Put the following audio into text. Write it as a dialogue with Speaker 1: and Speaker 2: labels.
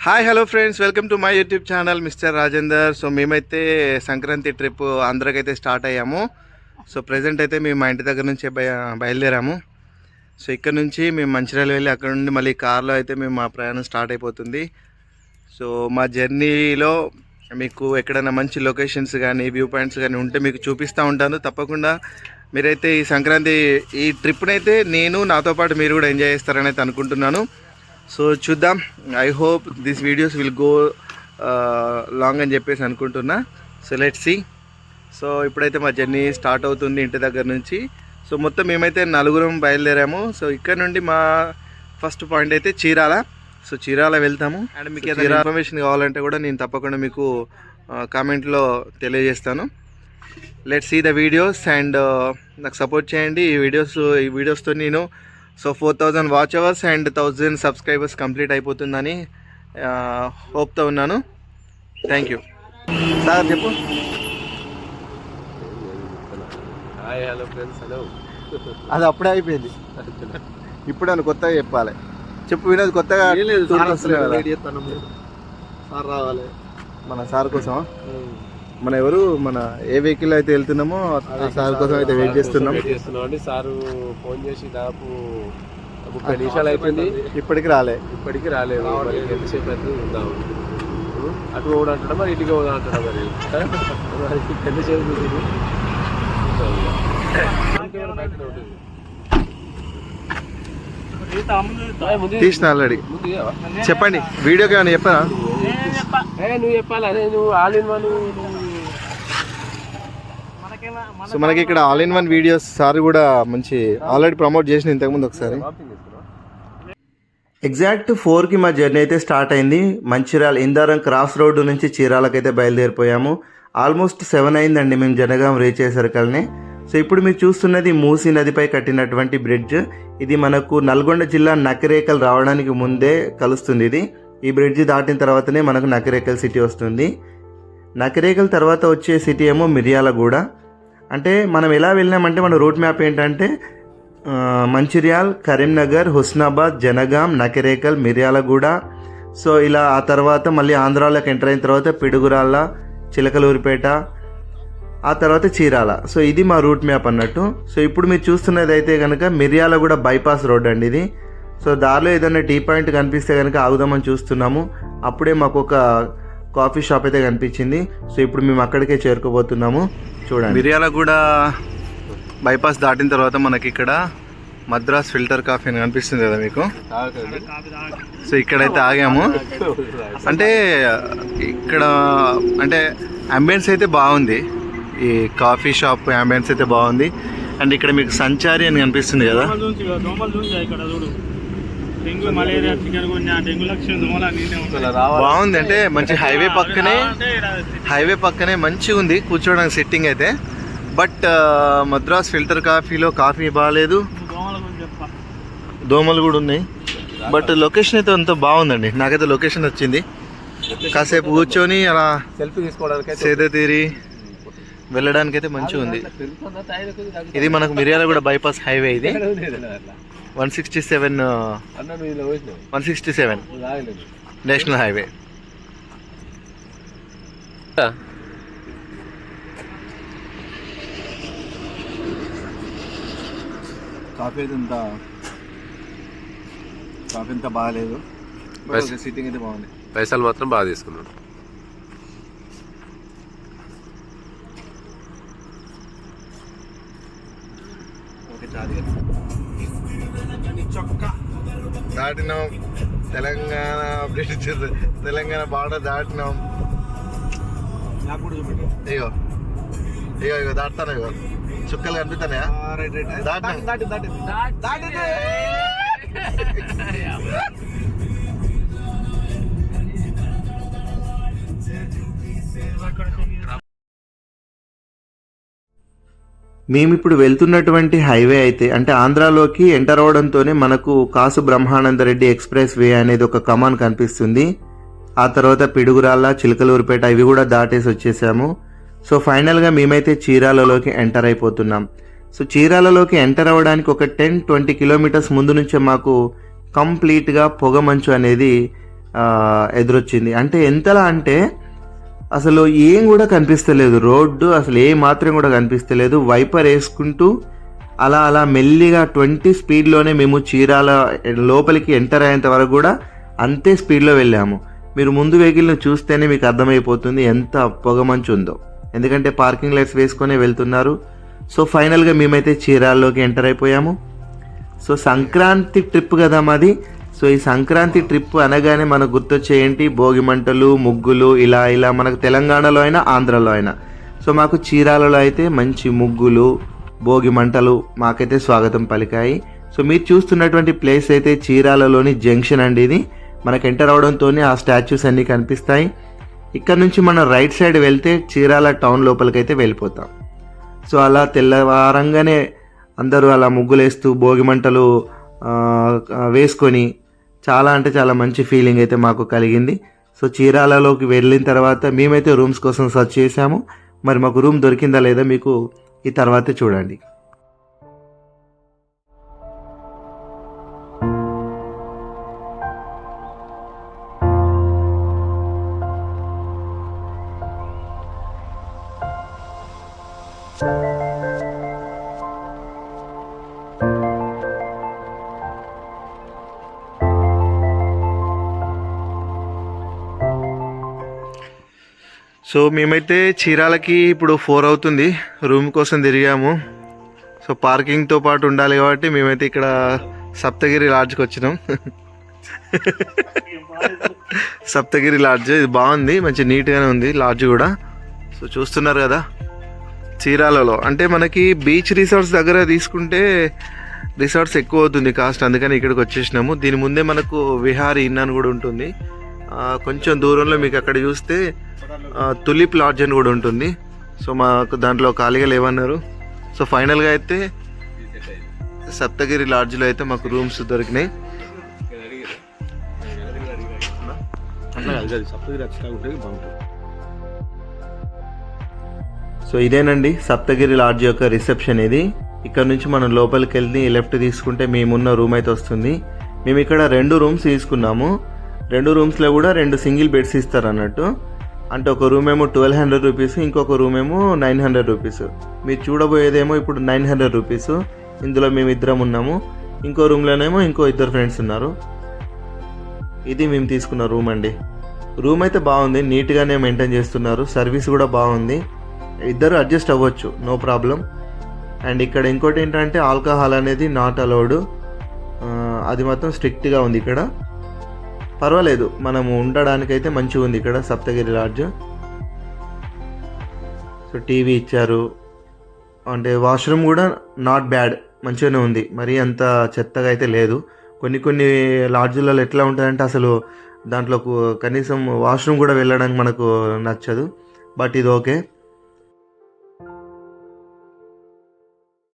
Speaker 1: Hi hello friends, welcome to my YouTube channel mister Rajender. So మేమైతే Sankranti trip ఆంధ్రాకి అయితే start అయ్యాము. సో ప్రజెంట్ అయితే మేము మా ఇంటి దగ్గర నుంచి బయలుదేరాము. సో ఇక్కడ నుంచి మేము మంచిర్యాల వెళ్ళి అక్కడ నుండి మళ్ళీ కార్లో అయితే మేము మా ప్రయాణం స్టార్ట్ అయిపోతుంది. సో మా జర్నీలో మీకు ఎక్కడైనా మంచి లొకేషన్స్ కానీ వ్యూ పాయింట్స్ కానీ ఉంటే మీకు చూపిస్తూ ఉంటాను. తప్పకుండా మీరైతే ఈ సంక్రాంతి ఈ ట్రిప్ని అయితే నేను నాతో పాటు మీరు కూడా ఎంజాయ్ చేస్తారని అయితే అనుకుంటున్నాను. సో చూద్దాం, I hope this videos will go long అని చెప్పేసి అనుకుంటున్నా. So let's see. సో ఇప్పుడైతే మా జర్నీ స్టార్ట్ అవుతుంది ఇంటి దగ్గర నుంచి. సో మొత్తం మేమైతే నలుగురం బయలుదేరాము. సో ఇక్కడ నుండి మా ఫస్ట్ పాయింట్ అయితే చీరాల. సో చీరాల వెళ్తాము. అండ్ మీకు ఏదైనా ఇన్ఫర్మేషన్ కావాలంటే కూడా నేను తప్పకుండా మీకు కామెంట్లో తెలియజేస్తాను. Let's see the videos and నాకు సపోర్ట్ చేయండి. ఈ వీడియోస్తో నేను 4,000 watch hours and 1,000 subscribers complete అయిపోతుందని హోప్తో ఉన్నాను. Thank you sir. చెప్పు.
Speaker 2: Hi hello friends. హలో.
Speaker 1: అది అప్పుడే అయిపోయింది, ఇప్పుడు అని కొత్తగా చెప్పాలి. చెప్పు వినోద్. కొత్తగా
Speaker 2: సార్ రావాలి
Speaker 1: మన సార్ కోసం. మన ఎవరు మన ఏ వెహికల్ అయితే వెళ్తున్నామో ఆ సార్ కోసం అయితే వెయిట్ చేస్తున్నాం
Speaker 2: అండి. సారు ఫోన్ చేసి దాదాపు 30 నిమిషాలు అయిపోయింది,
Speaker 1: ఇప్పటికి
Speaker 2: రాలేదు. మరి ఎంతసేపు అయితే ఉందాము. అటు పోవడం అంటాడా మరి ఇటుగా పోదా అంటాడా మరి ఎంతసేపు
Speaker 1: తీసిన ఆల్రెడీ. చెప్పండి, వీడియోకి ఏమైనా చెప్పనా?
Speaker 2: నువ్వు చెప్పాలి. అదే నువ్వు ఆల్ ఇన్ వన్.
Speaker 1: సో మనకి ఇక్కడ all in one videos sir కూడా మంచి ఆల్రెడీ ప్రమోట్ చేసిన ఇంతకుముందు ఒకసారి. ఎగ్జాక్ట్ 4కి మా జర్నీ అయితే స్టార్ట్ అయింది. మంచిర్యాల ఇందారం క్రాస్ రోడ్డు నుంచి చీరాలకైతే బయలుదేరిపోయాము. ఆల్మోస్ట్ 7 అయిందండి మేము జనగాం రీచ్ అయ్యేసరికల్నే. సో ఇప్పుడు మీరు చూస్తున్నది మూసీ నదిపై కట్టినటువంటి బ్రిడ్జ్. ఇది మనకు నల్గొండ జిల్లా నకిరేకల్ రావడానికి ముందే కలుస్తుంది. ఈ బ్రిడ్జ్ దాటిన తర్వాతనే మనకు నకిరేకల్ సిటీ వస్తుంది. నకిరేకల్ తర్వాత వచ్చే సిటీ ఏమో మిర్యాలగూడ. అంటే మనం ఎలా వెళ్ళినామంటే మన రూట్ మ్యాప్ ఏంటంటే మంచిర్యాల్, కరీంనగర్, హుస్నాబాద్, జనగాం, నకిరేకల్, మిర్యాలగూడ. సో ఇలా ఆ తర్వాత మళ్ళీ ఆంధ్రాలోకి ఎంటర్ అయిన తర్వాత పిడుగురాళ్ళ, చిలకలూరిపేట, ఆ తర్వాత చీరాల. సో ఇది మా రూట్ మ్యాప్ అన్నట్టు. సో ఇప్పుడు మీరు చూస్తున్నది అయితే కనుక మిర్యాలగూడ బైపాస్ రోడ్ అండి ఇది. సో దారిలో ఏదైనా టీ పాయింట్ కనిపిస్తే కనుక ఆగుదామని చూస్తున్నాము. అప్పుడే మాకు ఒక కాఫీ షాప్ అయితే కనిపించింది. సో ఇప్పుడు మేము అక్కడికే చేరుకోబోతున్నాము. చూడండి, మిర్యాలగూడ బైపాస్ దాటిన తర్వాత మనకి ఇక్కడ మద్రాస్ ఫిల్టర్ కాఫీ అని కనిపిస్తుంది కదా మీకు. సో ఇక్కడైతే ఆగాము. అంటే ఇక్కడ అంటే అంబియన్స్ అయితే బాగుంది, ఈ కాఫీ షాప్ అంబియన్స్ అయితే బాగుంది. అండ్ ఇక్కడ మీకు సంచారి అని కనిపిస్తుంది కదా. బాగుంది, అంటే మంచి హైవే పక్కనే మంచిగా ఉంది కూర్చోడానికి సెట్టింగ్ అయితే. బట్ మద్రాస్ ఫిల్టర్ కాఫీలో కాఫీ బాగాలేదు, దోమలు కూడా ఉన్నాయి. బట్ లొకేషన్ అయితే అంత బాగుందండి, నాకైతే లొకేషన్ వచ్చింది. కాసేపు కూర్చొని అలా
Speaker 2: సెల్ఫీ తీసుకోవడానికి
Speaker 1: సేద తీరి వెళ్ళడానికి అయితే మంచిగా ఉంది. ఇది మనకు మిర్యాలగూడ బైపాస్ హైవే. ఇది 167 నేషనల్ హైవే. కాఫీ అంతా బాగాలేదు, సిట్టింగ్ అయితే బాగుంది.
Speaker 2: పైసలు మాత్రం బాగా తీసుకున్నాడు.
Speaker 1: దాటినాం తెలంగాణ బ్రిడ్జ్, తెలంగాణ బార్డర్ దాటినాం. ఇగో ఇగో ఇగో దాటుతాను, ఇగో చుక్కలు కనిపిస్తానయా. మేము ఇప్పుడు వెళ్తున్నటువంటి హైవే అయితే అంటే ఆంధ్రాలోకి ఎంటర్ అవడంతోనే మనకు కాసు బ్రహ్మానందరెడ్డి ఎక్స్ప్రెస్ వే అనేది ఒక కమాన్ కనిపిస్తుంది. ఆ తర్వాత పిడుగురాళ్ళ, చిలకలూరిపేట ఇవి కూడా దాటేసి వచ్చేసాము. సో ఫైనల్గా మేమైతే చీరాలలోకి ఎంటర్ అయిపోతున్నాం. సో చీరాలలోకి ఎంటర్ అవ్వడానికి ఒక 10-20 కిలోమీటర్స్ ముందు నుంచే మాకు కంప్లీట్గా పొగ మంచు అనేది ఎదురొచ్చింది. అంటే ఎంతలా అంటే అసలు ఏం కూడా కనిపిస్తలేదు, రోడ్డు అసలు ఏ మాత్రం కూడా కనిపిస్తలేదు. వైపర్ వేసుకుంటూ అలా అలా మెల్లిగా 20 స్పీడ్లోనే మేము చీరాల లోపలికి ఎంటర్ అయ్యేంత వరకు కూడా అంతే స్పీడ్లో వెళ్ళాము. మీరు ముందు వెహికల్ని చూస్తేనే మీకు అర్థమైపోతుంది ఎంత పొగమంచు ఉందో, ఎందుకంటే పార్కింగ్ లైట్స్ వేసుకొని వెళ్తున్నారు. సో ఫైనల్గా మేమైతే చీరాల్లోకి ఎంటర్ అయిపోయాము. సో సంక్రాంతి ట్రిప్ కదా మాది. సో ఈ సంక్రాంతి ట్రిప్ అనగానే మనకు గుర్తొచ్చే ఏంటి, భోగి మంటలు, ముగ్గులు, ఇలా ఇలా మనకు తెలంగాణలో అయినా ఆంధ్రలో అయినా. సో మాకు చీరాలలో అయితే మంచి ముగ్గులు, భోగి మంటలు మాకైతే స్వాగతం పలికాయి. సో మీరు చూస్తున్నటువంటి ప్లేస్ అయితే చీరాలలోని జంక్షన్ అండి. ఇది మనకు ఎంటర్ అవడంతో ఆ స్టాచ్యూస్ అన్నీ కనిపిస్తాయి. ఇక్కడ నుంచి మనం రైట్ సైడ్ వెళ్తే చీరాల టౌన్ లోపలికైతే వెళ్ళిపోతాం. సో అలా తెల్లవారంగానే అందరూ అలా ముగ్గులేస్తూ భోగి మంటలు వేసుకొని చాలా అంటే చాలా మంచి ఫీలింగ్ అయితే మాకు కలిగింది. సో చీరాలలోకి వెళ్ళిన తర్వాత మేమైతే రూమ్స్ కోసం సెర్చ్ చేసాము. మరి మాకు రూమ్ దొరికిందా లేదా మీకు ఈ తర్వాతే చూడండి. సో మేమైతే చీరాలకి ఇప్పుడు 4 అవుతుంది, రూమ్ కోసం తిరిగాము. సో పార్కింగ్తో పాటు ఉండాలి కాబట్టి మేమైతే ఇక్కడ సప్తగిరి లాడ్జ్కి వచ్చినాం. సప్తగిరి లాడ్జ్ ఇది బాగుంది, మంచి నీట్గానే ఉంది లాడ్జ్ కూడా. సో చూస్తున్నారు కదా చీరాలలో. అంటే మనకి బీచ్ రిసార్ట్స్ దగ్గర తీసుకుంటే రిసార్ట్స్ ఎక్కువ అవుతుంది కాస్ట్, అందుకని ఇక్కడికి వచ్చేసినాము. దీని ముందే మనకు విహారీ ఇన్ అని కూడా ఉంటుంది. కొంచెం దూరంలో మీకు అక్కడ చూస్తే తులిప్ లాడ్జ్ అని కూడా ఉంటుంది. సో మాకు దాంట్లో ఖాళీగా లేవన్నారు. సో ఫైనల్గా అయితే సప్తగిరి లాడ్జ్లో అయితే మాకు రూమ్స్ దొరికినాయి. సో ఇదేనండి సప్తగిరి లాడ్జ్ యొక్క రిసెప్షన్. ఇది ఇక్కడ నుంచి మనం లోపలికి వెళ్ళి లెఫ్ట్ తీసుకుంటే మేమున్న రూమ్ అయితే వస్తుంది. మేము ఇక్కడ 2 రూమ్స్ తీసుకున్నాము. 2 రూమ్స్లో కూడా 2 సింగిల్ బెడ్స్ ఇస్తారు అన్నట్టు. అంటే ఒక రూమ్ ఏమో 1200 రూపీస్, ఇంకొక రూమ్ ఏమో 900 రూపీస్. మీరు చూడబోయేదేమో ఇప్పుడు 900 రూపీస్. ఇందులో మేము 2 ఉన్నాము. ఇంకో రూమ్లోనేమో ఇంకో 2 ఫ్రెండ్స్ ఉన్నారు. ఇది మేము తీసుకున్న రూమ్ అండి. రూమ్ అయితే బాగుంది, నీట్గానే మెయింటైన్ చేస్తున్నారు, సర్వీస్ కూడా బాగుంది, 2 అడ్జస్ట్ అవ్వచ్చు, నో ప్రాబ్లం. అండ్ ఇక్కడ ఇంకోటి ఏంటంటే ఆల్కహాల్ అనేది నాట్ అలౌడ్, అది మాత్రం స్ట్రిక్ట్గా ఉంది ఇక్కడ. పర్వాలేదు, మనము ఉండడానికైతే మంచిగా ఉంది ఇక్కడ సప్తగిరి లాడ్జ్. సో టీవీ ఇచ్చారు, అంటే వాష్రూమ్ కూడా నాట్ బ్యాడ్, మంచిగానే ఉంది, మరీ అంత చెత్తగా అయితే లేదు. కొన్ని లాడ్జ్లలో ఎట్లా ఉంటుందంటే అసలు దాంట్లో కనీసం వాష్రూమ్ కూడా వెళ్ళడానికి మనకు నచ్చదు. బట్ ఇది ఓకే.